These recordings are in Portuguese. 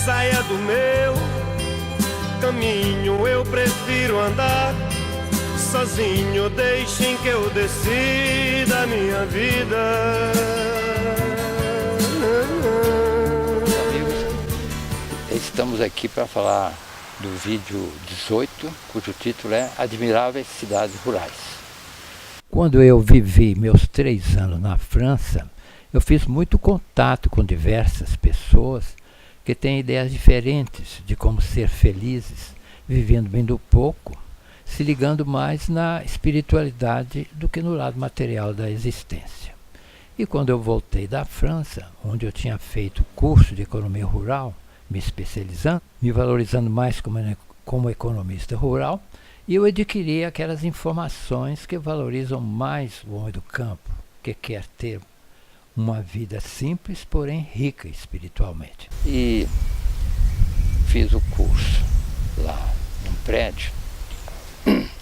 saia do meu caminho, eu prefiro andar sozinho, deixem que eu decida a minha vida. Amigos, estamos aqui para falar do vídeo 18, cujo título é Admiráveis Cidades Rurais. Quando eu vivi meus 3 anos na França, eu fiz muito contato com diversas pessoas que têm ideias diferentes de como ser felizes, vivendo bem do pouco, se ligando mais na espiritualidade do que no lado material da existência. E quando eu voltei da França, onde eu tinha feito curso de economia rural, me especializando, me valorizando mais como economista rural, e eu adquiri aquelas informações que valorizam mais o homem do campo, que quer ter uma vida simples, porém rica espiritualmente. E fiz o curso lá num prédio,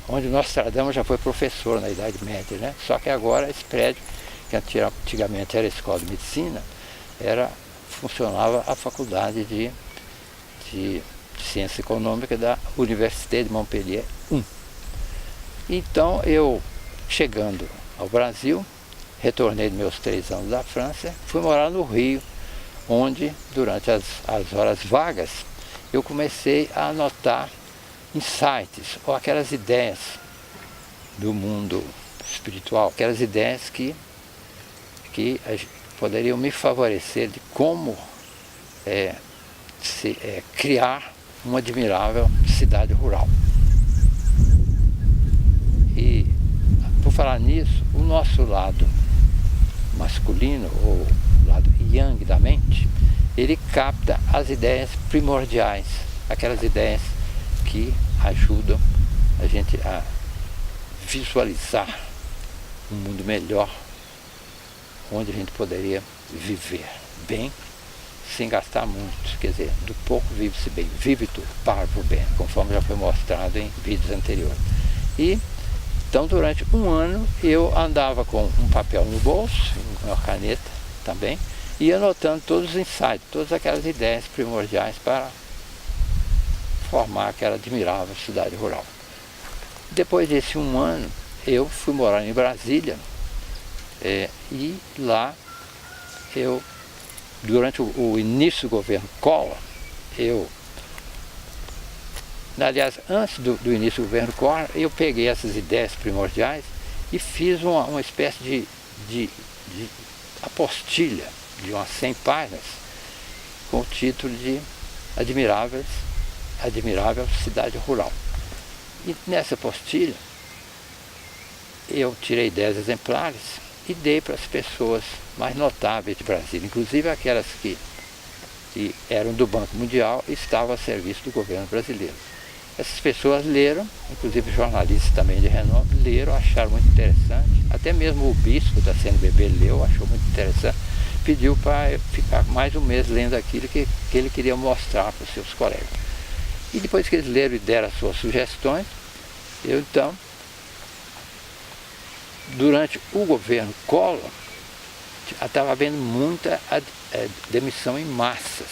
onde Nostradamus já foi professor na Idade Média, né? Só que agora esse prédio, que antigamente era a escola de medicina, funcionava a faculdade de Ciência Econômica da Université de Montpellier 1. Então eu, chegando ao Brasil, retornei dos meus 3 anos da França, fui morar no Rio, onde durante as horas vagas eu comecei a anotar insights, ou aquelas ideias do mundo espiritual, aquelas ideias que poderiam me favorecer de como criar uma admirável cidade rural. E, por falar nisso, o nosso lado masculino, ou lado yang da mente, ele capta as ideias primordiais, aquelas ideias que ajudam a gente a visualizar um mundo melhor, onde a gente poderia viver bem, sem gastar muito. Quer dizer, do pouco vive-se bem, vive tudo, parvo bem, conforme já foi mostrado em vídeos anteriores. E então, durante 1 ano, eu andava com um papel no bolso, uma caneta também, e anotando todos os insights, todas aquelas ideias primordiais para formar aquela admirável cidade rural. Depois desse 1 ano, eu fui morar em Brasília, e lá durante o início do governo Collor, aliás, antes do início do governo Collor, eu peguei essas ideias primordiais e fiz uma espécie de apostilha de umas 100 páginas com o título de Admirável Cidade Rural. E nessa apostilha eu tirei 10 exemplares e dei para as pessoas mais notáveis de Brasília, inclusive aquelas que eram do Banco Mundial e estavam a serviço do governo brasileiro. Essas pessoas leram, inclusive jornalistas também de renome, leram, acharam muito interessante, até mesmo o bispo da CNBB leu, achou muito interessante, pediu para ficar mais um mês lendo aquilo que ele queria mostrar para os seus colegas. E depois que eles leram e deram as suas sugestões, eu então, durante o governo Collor, estava havendo muita demissão em massas.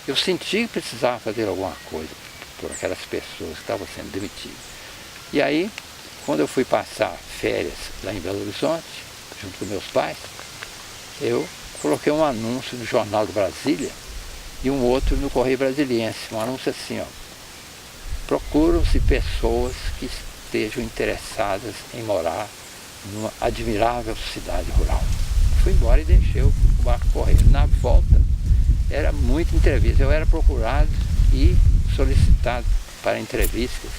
Eu senti que precisava fazer alguma coisa por aquelas pessoas que estavam sendo demitidas. E aí, quando eu fui passar férias lá em Belo Horizonte, junto com meus pais, eu coloquei um anúncio no Jornal do Brasília e um outro no Correio Brasiliense, um anúncio assim, ó: procuram-se pessoas que estejam interessadas em morar numa admirável cidade rural. Fui embora e deixei o barco correr. Na volta, era muita entrevista, eu era procurado e solicitado para entrevistas.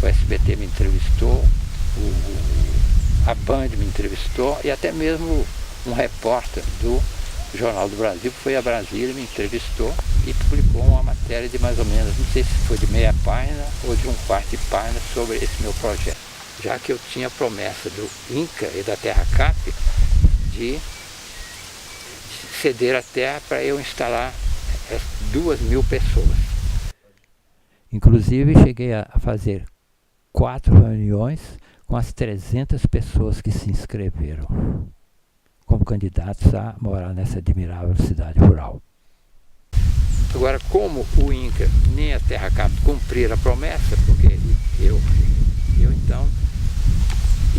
O SBT me entrevistou, a Band me entrevistou e até mesmo um repórter do Jornal do Brasil foi a Brasília, me entrevistou e publicou uma matéria de mais ou menos, não sei se foi de meia página ou de 1/4 de página sobre esse meu projeto. Já que eu tinha promessa do INCA e da Terra Cap de ceder a terra para eu instalar 2.000 pessoas. Inclusive cheguei a fazer 4 reuniões com as 300 pessoas que se inscreveram como candidatos a morar nessa admirável cidade rural. Agora, como o Inca nem a Terra Cap cumpriram a promessa, porque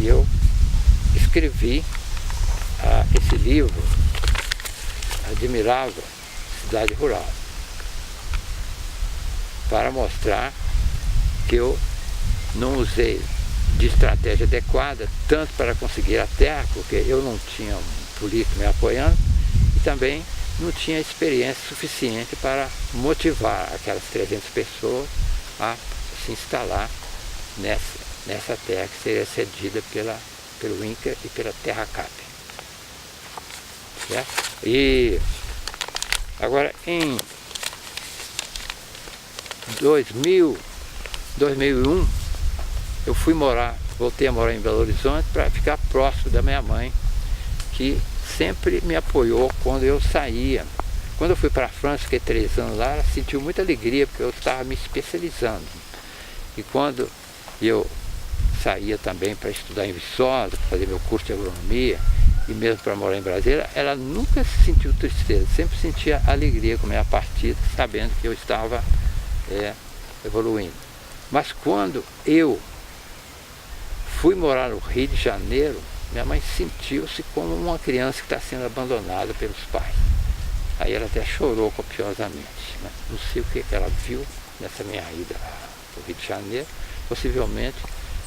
eu escrevi esse livro, Admirável Cidade Rural, para mostrar que eu não usei de estratégia adequada, tanto para conseguir a terra, porque eu não tinha um político me apoiando, e também não tinha experiência suficiente para motivar aquelas 300 pessoas a se instalar nessa terra que seria cedida pelo Inca e pela Terra Cap. Certo? E agora em 2001 eu voltei a morar em Belo Horizonte para ficar próximo da minha mãe, que sempre me apoiou quando eu saía. Quando eu fui para a França, fiquei 3 anos lá, ela sentiu muita alegria, porque eu estava me especializando. E quando eu saía também para estudar em Viçosa, para fazer meu curso de agronomia, e mesmo para morar em Brasília, ela nunca sentiu tristeza, sempre sentia alegria com a minha partida, sabendo que eu estava evoluindo. Mas quando eu fui morar no Rio de Janeiro, minha mãe sentiu-se como uma criança que está sendo abandonada pelos pais. Aí ela até chorou copiosamente, né? Não sei o que ela viu nessa minha ida ao Rio de Janeiro. Possivelmente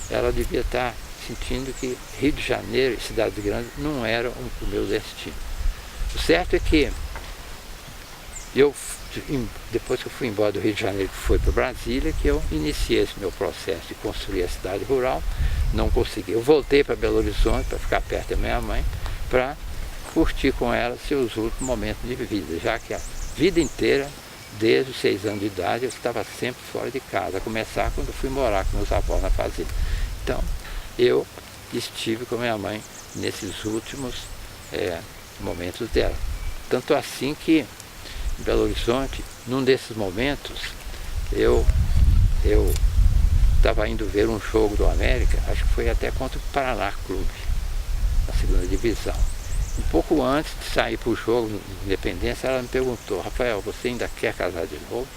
ela devia estar sentindo que Rio de Janeiro e cidades grandes não eram o meu destino. O certo é que depois que eu fui embora do Rio de Janeiro, que foi para Brasília, que eu iniciei esse meu processo de construir a cidade rural. Não consegui. Eu voltei para Belo Horizonte para ficar perto da minha mãe, para curtir com ela seus últimos momentos de vida, já que a vida inteira, desde os 6 anos de idade, eu estava sempre fora de casa, a começar quando eu fui morar com meus avós na fazenda. Então, eu estive com a minha mãe nesses últimos momentos dela. Tanto assim que, em Belo Horizonte, num desses momentos, eu estava indo ver um jogo do América, acho que foi até contra o Paraná Clube, na 2ª divisão. Um pouco antes de sair para o jogo, Independência, ela me perguntou: Rafael, você ainda quer casar de novo?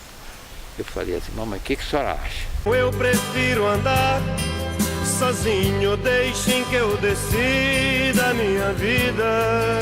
Eu falei assim: mamãe, o que a senhora acha? Eu prefiro andar sozinho, deixem que eu decida a minha vida.